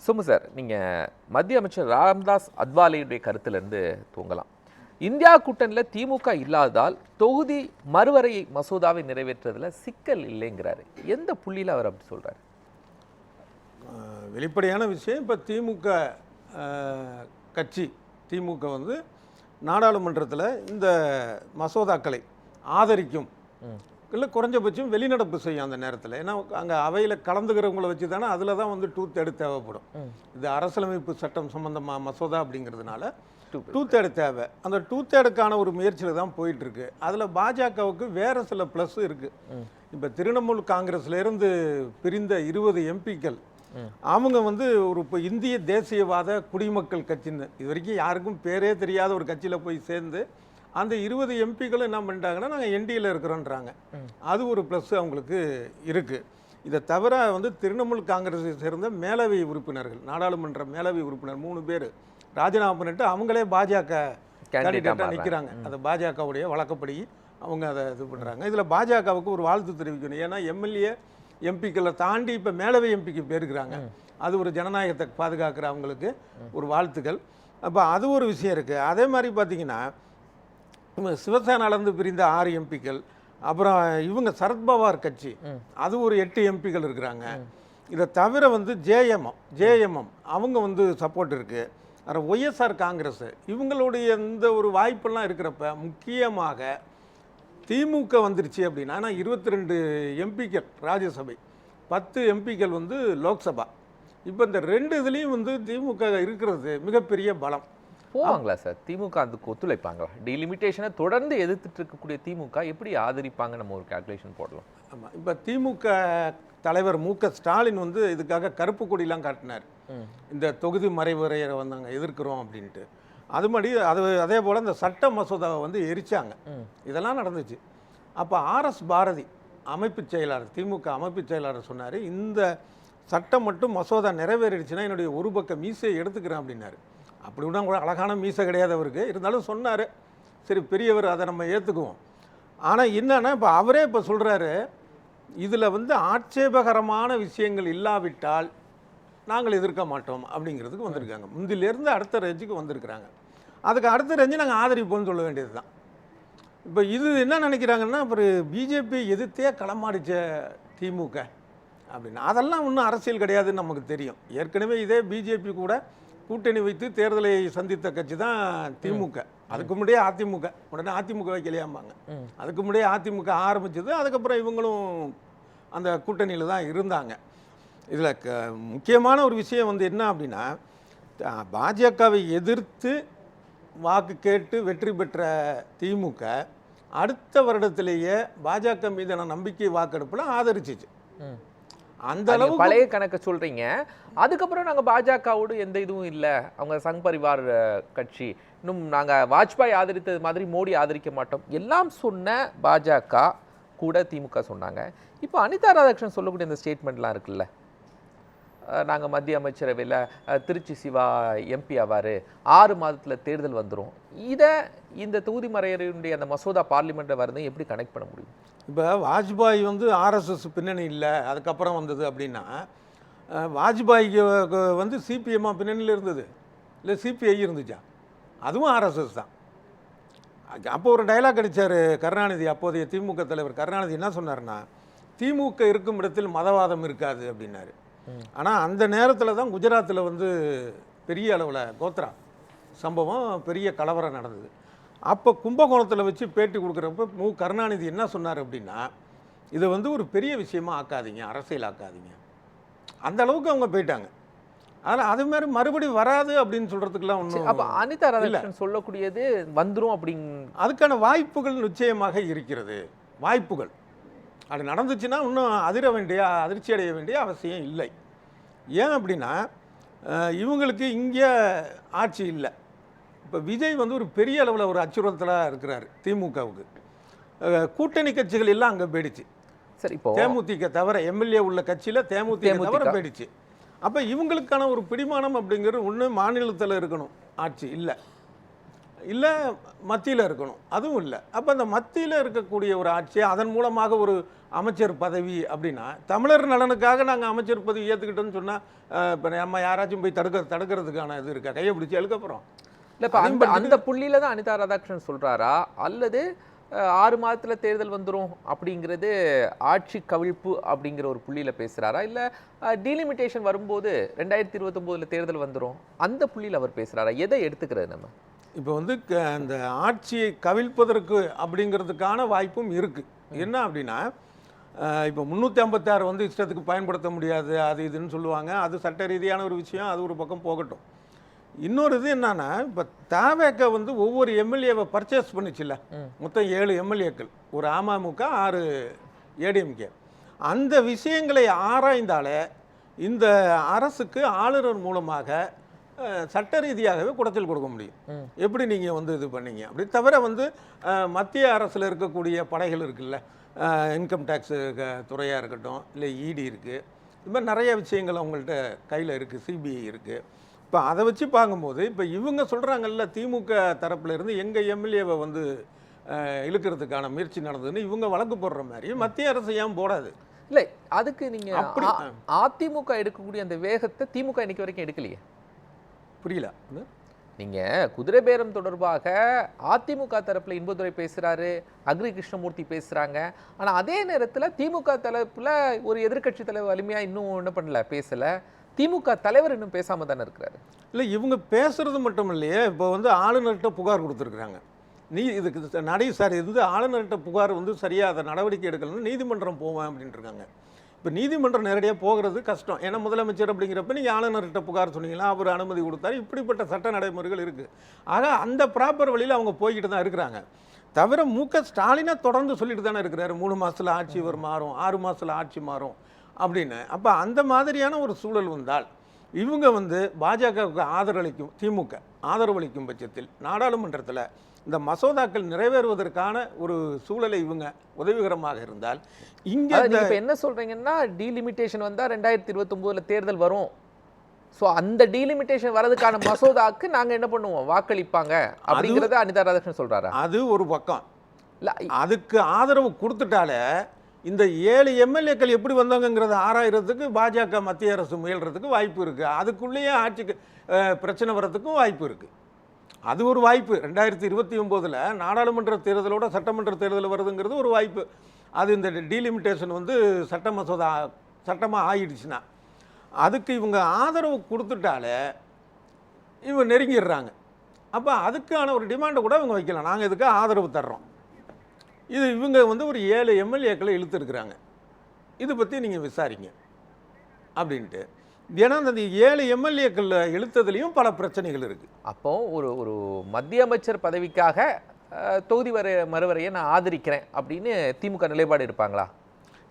Sumu sir, நீங்கள் மத்திய அமைச்சர் ராம்தாஸ் அத்வாலேயுடைய கருத்திலிருந்து தூங்கலாம். இந்தியா கூட்டணியில் திமுக இல்லாததால் தொகுதி மறுவரையை மசோதாவை நிறைவேற்றுறதுல சிக்கல் இல்லைங்கிறாரு. எந்த புள்ளியில் அவர் அப்படி சொல்கிறார்? வெளிப்படையான விஷயம். இப்போ திமுக கட்சி திமுக வந்து நாடாளுமன்றத்தில் இந்த மசோதாக்களை ஆதரிக்கும், இல்லை குறைஞ்சபட்சம் வெளிநடப்பு செய்யும் அந்த நேரத்தில். ஏன்னா அங்கே அவையில் கலந்துக்கிறவங்கள வச்சு தானே அதில் தான் வந்து டூ தேர்டு தேவைப்படும். இது அரசியலமைப்பு சட்டம் சம்பந்தமாக மசோதா அப்படிங்கிறதுனால டூ தேர்டு தேவை. அந்த டூ தேர்டுக்கான ஒரு முயற்சியில் தான் போயிட்டுருக்கு. அதில் பாஜகவுக்கு வேறு சில ப்ளஸ் இருக்குது. இப்போ திரிணாமுல் காங்கிரஸ்லேருந்து பிரிந்த 20 எம்பிக்கள் அவங்க வந்து ஒரு இப்போ இந்திய தேசியவாத குடிமக்கள் கட்சின்னு இது வரைக்கும் யாருக்கும் பேரே தெரியாத ஒரு கட்சியில் போய் சேர்ந்து அந்த 20 எம்பிக்களும் என்ன பண்ணிட்டாங்கன்னா நாங்கள் என்டியில் இருக்கிறோன்றாங்க. அது ஒரு ப்ளஸ் அவங்களுக்கு இருக்குது. இதை தவிர வந்து திரிணாமுல் காங்கிரஸை சேர்ந்த மேலவை உறுப்பினர்கள், நாடாளுமன்ற மேலவை உறுப்பினர் 3 பேர் ராஜினாமா பண்ணிட்டு அவங்களே பாஜக கேண்டிடேட்டாக நிற்கிறாங்க. அது பாஜகவுடைய வழக்கப்படி அவங்க அதை இது பண்ணுறாங்க. இதில் பாஜகவுக்கு ஒரு வாழ்த்து தெரிவிக்கணும். ஏன்னா எம்எல்ஏ எம்பிக்களை தாண்டி இப்போ மேலவை எம்பிக்கு போயிருக்கிறாங்க. அது ஒரு ஜனநாயகத்தை பாதுகாக்கிற அவங்களுக்கு ஒரு வாழ்த்துக்கள். அப்போ அது ஒரு விஷயம் இருக்குது. அதே மாதிரி பார்த்திங்கன்னா சிவசேனாலேருந்து பிரிந்த 6 எம்பிக்கள், அப்புறம் இவங்க சரத்பவார் கட்சி அது ஒரு 8 எம்பிக்கள் இருக்கிறாங்க. இதை தவிர வந்து ஜேஎம்எம் அவங்க வந்து சப்போர்ட் இருக்குது. அப்புறம் ஒய்எஸ்ஆர் காங்கிரஸ் இவங்களுடைய இந்த ஒரு வாய்ப்பெல்லாம் இருக்கிறப்ப முக்கியமாக திமுக வந்துருச்சு அப்படின்னா 22 எம்பிக்கள் ராஜ்யசபை, 10 எம்பிக்கள் வந்து லோக்சபா. இப்போ இந்த 2 இதுலேயும் வந்து திமுக இருக்கிறது மிகப்பெரிய பலம். போவாங்களா சார் திமுக அதுக்கு ஒத்துழைப்பாங்களா? டிலிமிட்டேஷனை தொடர்ந்து எதிர்த்துட்டு இருக்கக்கூடிய திமுக எப்படி ஆதரிப்பாங்க? நம்ம ஒரு கால்குலேஷன் போடலாம். ஆமாம், இப்போ திமுக தலைவர் மு.க. ஸ்டாலின் வந்து இதுக்காக கருப்பு கொடிலாம் காட்டினார். இந்த தொகுதி மறைவரையை வந்து நாங்கள் எதிர்க்கிறோம் அப்படின்ட்டு. அதே போல் இந்த சட்ட மசோதாவை வந்து எரிச்சாங்க. இதெல்லாம் நடந்துச்சு. அப்போ ஆர்எஸ் பாரதி அமைப்பு செயலாளர், திமுக அமைப்பு செயலாளர் சொன்னார், இந்த சட்டம் மட்டும் மசோதா நிறைவேறிடுச்சுன்னா என்னுடைய ஒரு பக்கம் மீசையை எடுத்துக்கிறேன் அப்படின்னாரு. அப்படி விட கூட அழகான மீசை கிடையாது அவருக்கு, இருந்தாலும் சொன்னார். சரி, பெரியவர், அதை நம்ம ஏற்றுக்குவோம். ஆனால் என்னன்னா இப்போ அவரே இப்போ சொல்கிறாரு, இதில் வந்து ஆட்சேபகரமான விஷயங்கள் இல்லாவிட்டால் நாங்கள் எதிர்க்க மாட்டோம் அப்படிங்கிறதுக்கு வந்திருக்காங்க. முந்திலேருந்து அடுத்த ரேஞ்சுக்கு வந்திருக்கிறாங்க. அதுக்கு அடுத்த ரேஞ்சு நாங்கள் ஆதரிப்போம்னு சொல்ல வேண்டியது தான். இப்போ இது என்ன நினைக்கிறாங்கன்னா, அப்புறம் பிஜேபி எதிர்த்தே களமாடிச்ச திமுக அப்படின்னா அதெல்லாம் ஒன்றும் அரசியல் கிடையாதுன்னு நமக்கு தெரியும். ஏற்கனவே இதே பிஜேபி கூட கூட்டணி வைத்து தேர்தலை சந்தித்த கட்சி தான் திமுக. அதுக்கு முன்னாடியே அதிமுக, உடனே அதிமுக வைக்கலையாம்பாங்க. அதுக்கு முன்னாடியே அதிமுக ஆரம்பிச்சது. அதுக்கப்புறம் இவங்களும் அந்த கூட்டணியில் தான் இருந்தாங்க. இதில் முக்கியமான ஒரு விஷயம் வந்து என்ன அப்படின்னா, பாஜகவை எதிர்த்து வாக்கு கேட்டு வெற்றி பெற்ற திமுக அடுத்த வருடத்திலேயே பாஜக மீதான நம்பிக்கை வாக்கெடுப்பில் ஆதரிச்சிச்சு. அந்த அளவு பழைய கணக்கை சொல்றீங்க. அதுக்கப்புறம் நாங்கள் பாஜகவோடு எந்த இதுவும் இல்லை, அவங்க சங் பரிவார் கட்சி, இன்னும் நாங்கள் வாஜ்பாய் ஆதரித்தது மாதிரி மோடி ஆதரிக்க மாட்டோம் எல்லாம் சொன்ன பாஜக கூட திமுக சொன்னாங்க. இப்போ அனிதா ராதாகிருஷ்ணன் சொல்லக்கூடிய இந்த ஸ்டேட்மெண்ட்லாம் இருக்குல்ல, நாங்கள் மத்திய அமைச்சரவையில் திருச்சி சிவா எம்பி ஆவார், 6 மாதத்தில் தேர்தல் வந்துடும், இதை இந்த தொகுதி மறையறையுடைய அந்த மசோதா பார்லிமெண்ட்டில் வரதை எப்படி கனெக்ட் பண்ண முடியும்? இப்போ வாஜ்பாய் வந்து ஆர்எஸ்எஸ் பின்னணி இல்லை, அதுக்கப்புறம் வந்தது அப்படின்னா, வாஜ்பாய்க்கு வந்து சிபிஎம்மா பின்னணியில் இருந்தது, இல்லை சிபிஐ இருந்துச்சா? அதுவும் ஆர்எஸ்எஸ் தான். அப்போ ஒரு டைலாக் அடித்தார் கருணாநிதி, அப்போதைய திமுக தலைவர் கருணாநிதி. என்ன சொன்னார்னா, திமுக இருக்கும் இடத்தில் மதவாதம் இருக்காது அப்படின்னாரு. ஆனால் அந்த நேரத்தில் தான் குஜராத்தில் வந்து பெரிய அளவில் கோத்ரா சம்பவம், பெரிய கலவரம் நடந்தது. அப்போ கும்பகோணத்தில் வச்சு பேட்டி கொடுக்குறப்ப கருணாநிதி என்ன சொன்னார் அப்படின்னா, இதை வந்து ஒரு பெரிய விஷயமா ஆக்காதீங்க, அரசியல் ஆக்காதீங்க. அந்த அளவுக்கு அவங்க போயிட்டாங்க. ஆனால் அது மாதிரி மறுபடியும் வராது அப்படின்னு சொல்கிறதுக்குலாம் ஒன்றும். அப்போ அனிதா ராதாகிருஷ்ணன் சொல்லக்கூடியது வந்துடும் அப்படிங் அதுக்கான வாய்ப்புகள் நிச்சயமாக இருக்கிறது. வாய்ப்புகள் அது நடந்துச்சுன்னா இன்னும் அதிர்ச்சி அடைய வேண்டிய அவசியம் இல்லை. ஏன் அப்படின்னா இவங்களுக்கு இங்கே ஆட்சி இல்லை. இப்போ விஜய் வந்து ஒரு பெரிய அளவில் ஒரு அச்சுறுத்தலாக இருக்கிறார் திமுகவுக்கு. கூட்டணி கட்சிகள் எல்லாம் அங்கே போயிடுச்சு. சரி, இப்போ தேமுதிக தவிர எம்எல்ஏ உள்ள கட்சியில் தேமுதிக தவிர போயிடுச்சு. அப்போ இவங்களுக்கான ஒரு பிடிமானம் அப்படிங்கிறது ஒன்று மாநிலத்தில் இருக்கணும், ஆட்சி இல்லை. இல்லை மத்தியில் இருக்கணும், அதுவும் இல்லை. அப்போ அந்த மத்தியில் இருக்கக்கூடிய ஒரு ஆட்சி, அதன் மூலமாக ஒரு அமைச்சர் பதவி அப்படின்னா, தமிழர் நலனுக்காக நாங்கள் அமைச்சர் பதவி ஏற்றுக்கிட்டோன்னு சொன்னால் இப்போ நம்ம யாராச்சும் போய் தடுக்கிறதுக்கான இது இருக்கா? கையை பிடிச்சி அதுக்கப்புறம் இல்லை இப்போ அந்த புள்ளியில தான் அனிதா ராதாகிருஷ்ணன் சொல்றாரா, அல்லது 6 மாதத்துல தேர்தல் வந்துரும் அப்படிங்கிறது ஆட்சி கவிழ்ப்பு அப்படிங்கிற ஒரு புள்ளியில பேசுறாரா, இல்ல டீலிமிட்டேஷன் வரும்போது 2029ல தேர்தல் வந்துரும் அந்த புள்ளியில அவர் பேசுறாரா? எதை எடுத்துக்கிறது நம்ம? இப்போ வந்து அந்த ஆட்சியை கவிழ்ப்பதற்கு அப்படிங்கிறதுக்கான வாய்ப்பும் இருக்குது. என்ன அப்படின்னா, இப்போ 356 வந்து இஷ்டத்துக்கு பயன்படுத்த முடியாது, அது இதுன்னு சொல்லுவாங்க. அது சட்ட ரீதியான ஒரு விஷயம், அது ஒரு பக்கம் போகட்டும். இன்னொரு இது என்னன்னா, இப்போ தாவேக்க வந்து ஒவ்வொரு எம்எல்ஏவை பர்ச்சேஸ் பண்ணிச்சுல்ல, மொத்தம் 7 எம்எல்ஏக்கள், ஒரு அமமுக 6 ஏடிஎம்கே. அந்த விஷயங்களை ஆராய்ந்தாலே இந்த அரசுக்கு ஆளுநர் மூலமாக சட்ட ரீதியாகவே குடைச்சல் கொடுக்க முடியும். எப்படி நீங்கள் வந்து இது பண்ணீங்க அப்படி தவிர வந்து மத்திய அரசில் இருக்கக்கூடிய படைகள் இருக்குல்ல, இன்கம் டேக்ஸு துறையாக இருக்கட்டும், இல்லை இடி இருக்குது, இது மாதிரி நிறைய விஷயங்கள் அவங்கள்ட்ட கையில் இருக்குது, சிபிஐ இருக்குது. இப்போ அதை வச்சு பார்க்கும்போது இப்போ இவங்க சொல்கிறாங்கல்ல, திமுக தரப்புல இருந்து எங்கள் எம்எல்ஏவை வந்து இழுக்கிறதுக்கான முயற்சி நடந்ததுன்னு இவங்க வழக்கு போடுற மாதிரி மத்திய அரசு ஏன் போடாது? இல்லை, அதுக்கு நீங்கள் அதிமுக எடுக்கக்கூடிய அந்த வேகத்தை திமுக இன்னைக்கு வரைக்கும் எடுக்கலையே. புரியல. நீங்க குதிரை பேரம் தொடர்பாக அதிமுக தரப்புல இன்பதுரை பேசுறாரு, அக்ரி கிருஷ்ணமூர்த்தி பேசுறாங்க. ஆனா அதே நேரத்துல திமுக தரப்புல ஒரு எதிர்க்கட்சி தலைவர் வலிமையா இன்னும் என்ன பண்ணல, பேசல. திமுக தலைவர் இன்னும் பேசாம தானே இருக்கிறாரு. இல்லை, இவங்க பேசுறது மட்டும் இல்லையே, இப்போ வந்து ஆளுநர்கிட்ட புகார் கொடுத்துருக்குறாங்க. இதுக்கு சார் இது வந்து ஆளுநர்கிட்ட புகார் வந்து சரியாக அதை நடவடிக்கை எடுக்கலன்னு நீதிமன்றம் போவேன் அப்படின்ட்டு இருக்காங்க. இப்போ நீதிமன்றம் நேரடியாக போகிறது கஷ்டம். ஏன்னா முதலமைச்சர் அப்படிங்கிறப்ப நீங்கள் ஆளுநர்கிட்ட புகார் சொன்னீங்களா, அவர் அனுமதி கொடுத்தாரு, இப்படிப்பட்ட சட்ட நடைமுறைகள் இருக்குது. ஆக அந்த ப்ராப்பர் வழியில் அவங்க போய்கிட்டு தான் இருக்கிறாங்க. தவிர ஸ்டாலினை தொடர்ந்து சொல்லிட்டு தானே இருக்கிறாரு, 3 மாதத்தில் ஆட்சி மாறும், 6 மாதத்தில் ஆட்சி மாறும் அப்படின்னு. அப்போ அந்த மாதிரியான ஒரு சூழல் வந்தால் இவங்க வந்து பாஜகவுக்கு ஆதரவளிக்கும், திமுக ஆதரவளிக்கும் பட்சத்தில் நாடாளுமன்றத்தில் இந்த மசோதாக்கள் நிறைவேறுவதற்கான ஒரு சூழலை இவங்க உதவிகரமாக இருந்தால் இங்கே இப்போ என்ன சொல்றீங்கன்னா, டீலிமிட்டேஷன் வந்தால் 2029ல் தேர்தல் வரும். ஸோ அந்த டீலிமிட்டேஷன் வரதுக்கான மசோதாக்கு நாங்கள் என்ன பண்ணுவோம், வாக்களிப்பாங்க அப்படிங்கிறத அனிதா ராதாகிருஷ்ணன் சொல்றாரு. அது ஒரு பக்கம் இல்லை, அதுக்கு ஆதரவு கொடுத்துட்டாலே இந்த 7 எம்எல்ஏக்கள் எப்படி வந்தாங்கிறத ஆராயறதுக்கு பாஜக மத்திய அரசு முயல்றதுக்கு வாய்ப்பு இருக்குது. அதுக்குள்ளேயே ஆட்சிக்கு பிரச்சனை வர்றதுக்கும் வாய்ப்பு இருக்குது. அது ஒரு வாய்ப்பு. 2029ல் நாடாளுமன்ற தேர்தலோட சட்டமன்ற தேர்தல் வருதுங்கிறது ஒரு வாய்ப்பு. அது இந்த டீலிமிட்டேஷன் வந்து சட்டமாக ஆயிடுச்சுன்னா அதுக்கு இவங்க ஆதரவு கொடுத்துட்டாலே இவங்க நெருங்கிடுறாங்க. அப்போ அதுக்கான ஒரு டிமாண்டை கூட இவங்க வைக்கலாம், நாங்கள் இதுக்கு ஆதரவு தர்றோம். இது இவங்க வந்து ஒரு 7 எம்எல்ஏக்களை இழுத்துருக்குறாங்க, இதை பற்றி நீங்கள் விசாரிங்க அப்படின்ட்டு. ஏன்னா அந்த 7 எம்எல்ஏக்கள் இழுத்ததுலேயும் பல பிரச்சனைகள் இருக்குது. அப்போ ஒரு மத்திய அமைச்சர் பதவிக்காக தொகுதி மறுவரையை நான் ஆதரிக்கிறேன் அப்படின்னு திமுக நிலைப்பாடு இருப்பாங்களா?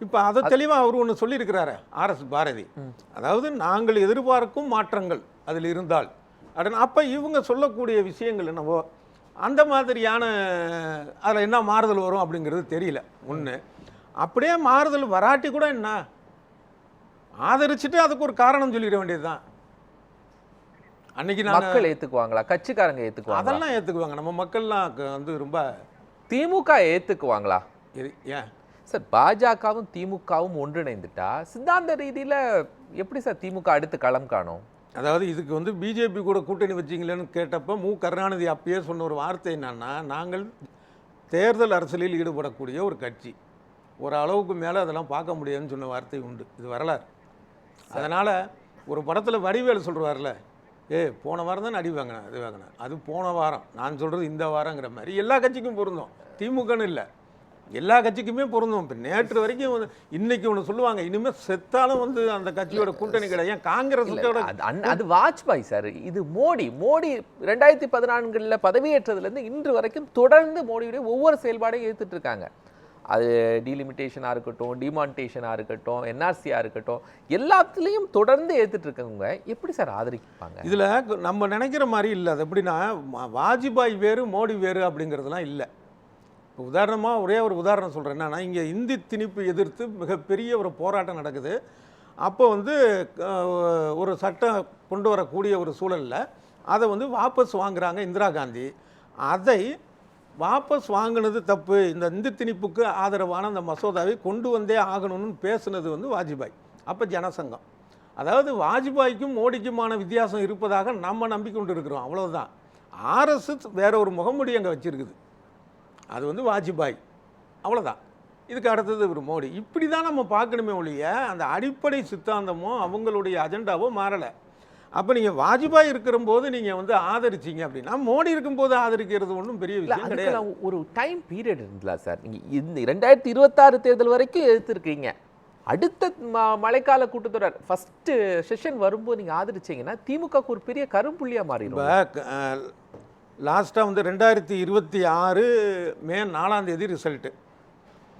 இப்போ அதை தெளிவாக அவர் ஒன்று சொல்லியிருக்கிறாரு, RS பாரதி. அதாவது நாங்கள் எதிர்பார்க்கும் மாற்றங்கள் அதில் இருந்தால் அப்படின்னு. அப்போ இவங்க சொல்லக்கூடிய விஷயங்கள் என்னவோ அந்த மாதிரியான அதில் என்ன மாறுதல் வரும் அப்படிங்கிறது தெரியல. ஒன்று அப்படியே மாறுதல் வராட்டி கூட என்ன ஆதரிச்சுட்டு அதுக்கு ஒரு காரணம் சொல்லிட வேண்டியது தான். அன்னைக்கு மக்கள் ஏற்றுக்குவாங்களா, கட்சிக்காரங்க ஏற்றுக்குவாங்க? அதெல்லாம் ஏற்றுக்குவாங்க. நம்ம மக்கள்லாம் வந்து ரொம்ப திமுக ஏற்றுக்குவாங்களா? ஏன் சார், பாஜகவும் திமுகவும் ஒன்றிணைந்துட்டா சித்தாந்த ரீதியில் எப்படி சார் திமுக அடுத்து களம் காணும்? அதாவது இதுக்கு வந்து பிஜேபி கூட கூட்டணி வச்சிங்களேன்னு கேட்டப்போ கருணாநிதி அப்பயே சொன்ன ஒரு வார்த்தை என்னன்னா, நாங்கள் தேர்தல் அரசியலில் ஈடுபடக்கூடிய ஒரு கட்சி, ஒரு அளவுக்கு மேலே அதெல்லாம் பார்க்க முடியாதுன்னு சொன்ன வார்த்தை உண்டு. இது வரலாறு. அதனால் ஒரு படத்தில் வடிவேலு சொல்கிறார்ல, போன வாரம் தான் அடி வாங்கினேன், அது வாங்கினேன், அது போன வாரம், நான் சொல்கிறது இந்த வாரங்கிற மாதிரி எல்லா கட்சிக்கும் பொருந்தும். திமுகன்னு இல்லை, எல்லா கட்சிக்குமே பொருந்தும். இப்போ நேற்று வரைக்கும் வந்து இன்னைக்கு ஒன்று சொல்லுவாங்க, இனிமேல் செத்தாலும் வந்து அந்த கட்சியோட கூட்டணி கிடையாது. ஏன் காங்கிரஸோட அது வாஜ்பாய் சார், இது மோடி 2014 பதவியேற்றதுலேருந்து இன்று வரைக்கும் தொடர்ந்து மோடியுடைய ஒவ்வொரு செயல்பாடையும் ஏற்றுட்டு இருக்காங்க. அது டீலிமிட்டேஷனாக இருக்கட்டும், டிமானிட்டேஷனாக இருக்கட்டும், என்ஆர்சியாக இருக்கட்டும், எல்லாத்துலேயும் தொடர்ந்து ஏற்றுட்டு இருக்கவங்க எப்படி சார் ஆதரிப்பாங்க? இதில் நம்ம நினைக்கிற மாதிரி இல்லை. அது எப்படின்னா, வாஜ்பாய் வேறு மோடி வேறு அப்படிங்கிறதுலாம் இல்லை. இப்போ உதாரணமாக ஒரே ஒரு உதாரணம் சொல்கிறேன். என்னன்னா, இங்கே இந்தி திணிப்பு எதிர்த்து மிகப்பெரிய ஒரு போராட்டம் நடக்குது. அப்போ வந்து ஒரு சட்டம் கொண்டு வரக்கூடிய ஒரு சூழலில் அதை வந்து வாபஸ் வாங்குறாங்க இந்திரா காந்தி. அதை வாபஸ் வாங்கினது தப்பு, இந்த இந்து திணிப்புக்கு ஆதரவான அந்த மசோதாவை கொண்டு வந்தே ஆகணும்னு பேசுனது வந்து வாஜ்பாய். அப்போ ஜனசங்கம். அதாவது வாஜ்பாய்க்கும் மோடிக்குமான வித்தியாசம் இருப்பதாக நம்ம நம்பிக்கொண்டு இருக்கிறோம், அவ்வளவுதான். ஆர்எஸ்எஸ் வேற ஒரு முகமூடி அங்கே வச்சிருக்குது, அது வந்து வாஜ்பாய், அவ்வளோதான். இதுக்கு அடுத்தது ஒரு மோடி. இப்படி தான் நம்ம பார்க்கணுமே ஒழிய அந்த அடிப்படை சித்தாந்தமோ அவங்களுடைய அஜெண்டாவோ மாறலை. அப்போ நீங்கள் வாஜ்பாய் இருக்கிறபோது நீங்கள் வந்து ஆதரிச்சிங்க அப்படின்னா மோடி இருக்கும்போது ஆதரிக்கிறது ஒன்றும் பெரிய விஷயம் கிடையாது. ஒரு டைம் பீரியட் இருந்தல சார், நீங்கள் இந்த 2026 தேர்தல் வரைக்கும் எதிர்த்துருக்கீங்க. அடுத்த மழைக்கால கூட்டத்தொடர் ஃபர்ஸ்ட் செஷன் வரும்போது நீங்கள் ஆதரிச்சீங்கன்னா திமுகவுக்கு ஒரு பெரிய கரும்புள்ளியாக மாறிடும். இப்போ லாஸ்ட்டாக வந்து 2026 மே 4 ரிசல்ட்டு.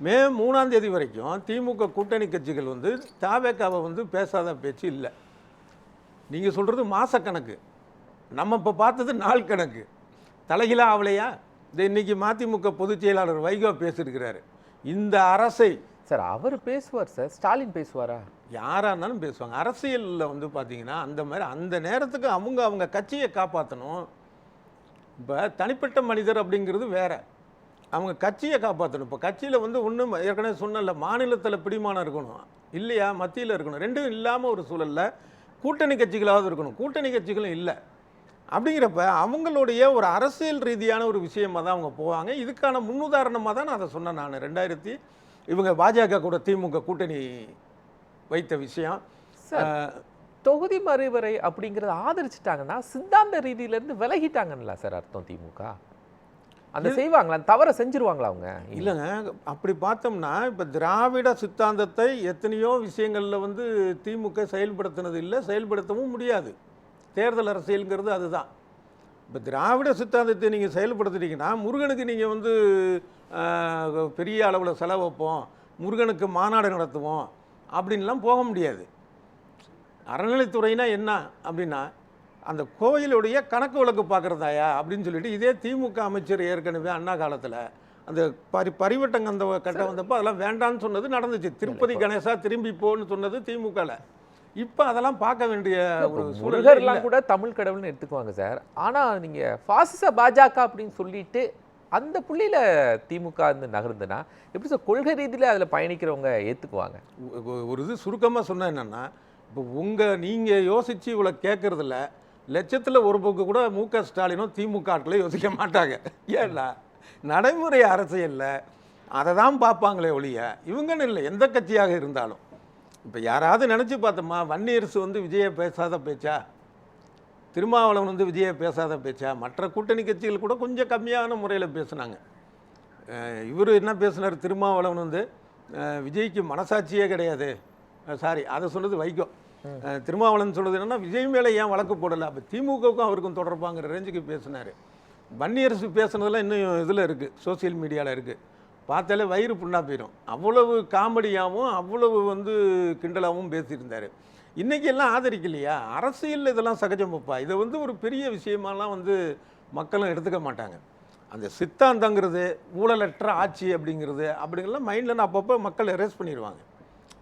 மே 3 வரைக்கும் திமுக கூட்டணி கட்சிகள் வந்து தவேகாவை வந்து பேசாத பேச்சு இல்லை. நீங்கள் சொல்கிறது மாதக்கணக்கு, நம்ம இப்போ பார்த்தது நாள் கணக்கு. தலைகீழாக ஆகலையா? இந்த இன்னைக்கு மதிமுக பொதுச் செயலாளர் வைகோ பேசியிருக்கிறாரு. இந்த அரசை சார் அவர் பேசுவார் சார், ஸ்டாலின் பேசுவாரா? யாராக இருந்தாலும் பேசுவாங்க. அரசியலில் வந்து பார்த்தீங்கன்னா அந்த மாதிரி அந்த நேரத்துக்கு அவங்க கட்சியை காப்பாற்றணும். இப்போ தனிப்பட்ட மனிதர் அப்படிங்கிறது வேற, அவங்க கட்சியை காப்பாற்றணும். இப்போ கட்சியில் வந்து ஒன்றும் ஏற்கனவே சொன்னல, மாநிலத்தில் பிடிமானம் இருக்கணும் இல்லையா, மத்தியில் இருக்கணும், ரெண்டும் இல்லாமல் ஒரு சூழலில் கூட்டணி கட்சிகளாவது இருக்கணும். கூட்டணி கட்சிகளும் இல்லை. அப்படிங்கிறப்ப அவங்களுடைய ஒரு அரசியல் ரீதியான ஒரு விஷயமாக தான் அவங்க போவாங்க. இதுக்கான முன்னுதாரணமாக தான் நான் அதை சொன்னேன். நான் இவங்க பாஜக கூட திமுக கூட்டணி வைத்த விஷயம். தொகுதி மறுவரை அப்படிங்கிறத ஆதரிச்சிட்டாங்கன்னா சித்தாந்த ரீதியிலேருந்து விலகிட்டாங்கல்ல சார் அர்த்தம். திமுக அந்த செய்வாங்களா, தவறை செஞ்சிருவாங்களா அவங்க? இல்லைங்க, அப்படி பார்த்தோம்னா இப்போ திராவிட சித்தாந்தத்தை எத்தனையோ விஷயங்களில் வந்து திமுக செயல்படுத்தினது இல்லை, செயல்படுத்தவும் முடியாது. தேர்தல் அரசியலுங்கிறது அதுதான். இப்போ திராவிட சித்தாந்தத்தை நீங்கள் செயல்படுத்துனீங்கன்னா முருகனுக்கு நீங்கள் வந்து பெரிய அளவில் செலவு வைப்போம், முருகனுக்கு மாநாடு நடத்துவோம் அப்படின்லாம் போக முடியாது. அறநிலைத்துறைனா என்ன அப்படின்னா அந்த கோயிலுடைய கணக்கு வழக்கு பார்க்குறதாயா அப்படின்னு சொல்லிட்டு இதே திமுக அமைச்சர் ஏற்கனவே அண்ணா காலத்தில் அந்த பரிவட்டங்க அந்த கட்டம் வந்தப்போ அதெல்லாம் வேண்டான்னு சொன்னது நடந்துச்சு. திருப்பதி கணேசா திரும்பி போன்னு சொன்னது திமுகவில். இப்போ அதெல்லாம் பார்க்க வேண்டிய ஒரு சூழல்லாம் கூட தமிழ் கடவுள்னு எடுத்துக்குவாங்க சார். ஆனால் நீங்கள் பாசிச பாஜக அப்படின்னு சொல்லிட்டு அந்த புள்ளியில் திமுக நகர்ந்துன்னா எப்படி சார் கொள்கை ரீதியில் அதில் பயணிக்கிறவங்க ஏற்றுக்குவாங்க? ஒரு இது சுருக்கமாக சொன்னால் என்னென்னா, இப்போ நீங்கள் யோசித்து இவ்வளோ கேட்குறதில்ல, லட்சத்தில் ஒரு பக்கம் கூட முக ஸ்டாலினும் திமுக ஆட்களும் யோசிக்க மாட்டாங்க. ஏன்னா நடைமுறை அரசியலில் அதை தான் பார்ப்பாங்களே ஒழிய இவங்கன்னு இல்லை, எந்த கட்சியாக இருந்தாலும். இப்போ யாராவது நினச்சி பார்த்தோமா, வன்னியரசு வந்து விஜயை பேசாத பேச்சா, திருமாவளவன் வந்து விஜயை பேசாத பேச்சா? மற்ற கூட்டணி கட்சிகள் கூட கொஞ்சம் கம்மியான முறையில் பேசுனாங்க. இவர் என்ன பேசினார், திருமாவளவன் வந்து விஜய்க்கு மனசாட்சியே கிடையாது, சாரி அதை சொன்னது வைகோ. திருமாவளவன் சொல்கிறது என்னென்னா விஜய் மேலே ஏன் வழக்கு போடலை, அப்போ திமுகவுக்கும் அவருக்கும் தொடர்பாங்கிற ரேஞ்சுக்கு பேசினார். வன்னியரசு பேசுனதெல்லாம் இன்னும் இதில் இருக்குது, சோசியல் மீடியாவில் இருக்குது, பார்த்தாலே வயிறு புண்ணாக போயிடும். அவ்வளவு காமெடியாகவும் அவ்வளவு வந்து கிண்டலாகவும் பேசியிருந்தார். இன்றைக்கி எல்லாம் ஆதரிக்கலையா? அரசியல் இதெல்லாம் சகஜமப்பா, இதை வந்து ஒரு பெரிய விஷயமாலாம் வந்து மக்களும் எடுத்துக்க மாட்டாங்க. அந்த சித்தாந்தங்கிறது ஊழலற்ற ஆட்சி அப்படிங்கிறலாம் மைண்டில் அப்பப்போ மக்கள் எரேஸ் பண்ணிடுவாங்க.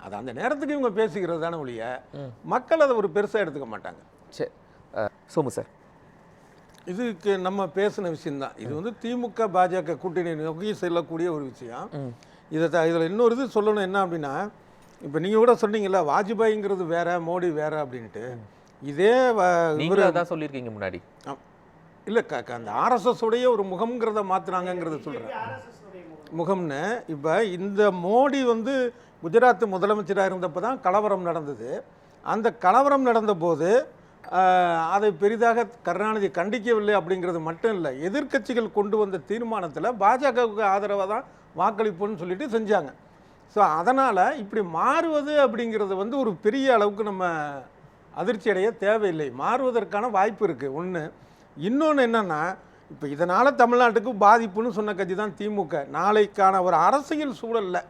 அது அந்த நேரத்துக்கு இவங்க பேசிக்கிறது தானே ஒழிய மக்கள் அதை ஒரு பெருசாக எடுத்துக்க மாட்டாங்க. சரி சோமு சார், இதுக்கு நம்ம பேசின விஷயம்தான் இது வந்து திமுக பாஜக கூட்டணி நோக்கி செல்லக்கூடிய ஒரு விஷயம். இதில் இன்னொரு இது சொல்லணும் என்ன அப்படின்னா, இப்போ நீங்கள் கூட சொன்னீங்கல்ல வாஜ்பாய்ங்கிறது வேற மோடி வேற அப்படின்ட்டு. இதே தான் சொல்லியிருக்கீங்க முன்னாடி. இல்லை அந்த ஆர்எஸ்எஸ் உடைய ஒரு முகம்ங்கிறத மாற்றுறாங்கங்கிறத சொல்கிறேன். முகம்னு இப்போ இந்த மோடி வந்து குஜராத் முதலமைச்சராக இருந்தப்போ தான் கலவரம் நடந்தது. அந்த கலவரம் நடந்தபோது அதை பெரிதாக கருணாநிதி கண்டிக்கவில்லை அப்படிங்கிறது மட்டும் இல்லை, எதிர்க்கட்சிகள் கொண்டு வந்த தீர்மானத்தில் பாஜகவுக்கு ஆதரவாக தான் வாக்களிப்புன்னு சொல்லிட்டு செஞ்சாங்க. ஸோ அதனால் இப்படி மாறுவது அப்படிங்கிறது வந்து ஒரு பெரிய அளவுக்கு நம்ம அதிர்ச்சி அடைய தேவையில்லை. மாறுவதற்கான வாய்ப்பு இருக்குது ஒன்று. இன்னொன்று என்னென்னா, இப்போ இதனால் தமிழ்நாட்டுக்கு பாதிப்புன்னு சொன்ன கட்சி தான் திமுக. நாளைக்கான ஒரு அரசியல் சூழலில்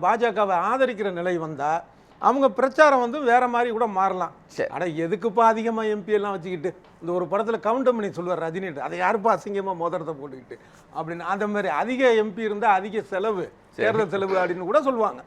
பாஜகவை ஆதரிக்கிற நிலை வந்தால் அவங்க பிரச்சாரம் வந்து வேற மாதிரி கூட மாறலாம். ஆனால் எதுக்குப்பா அதிகமாக எம்பி எல்லாம் வச்சுக்கிட்டு, இந்த ஒரு படத்தில் கவுண்டர் பண்ணி சொல்லுவார் ரஜினிட்டு, அதை யாருப்பா அசிங்கமாக மோதிரத்தை போட்டுக்கிட்டு அப்படின்னு, அந்த மாதிரி அதிக எம்பி இருந்தால் அதிக செலவு, தேர்தல் செலவு அப்படின்னு கூட சொல்லுவாங்க.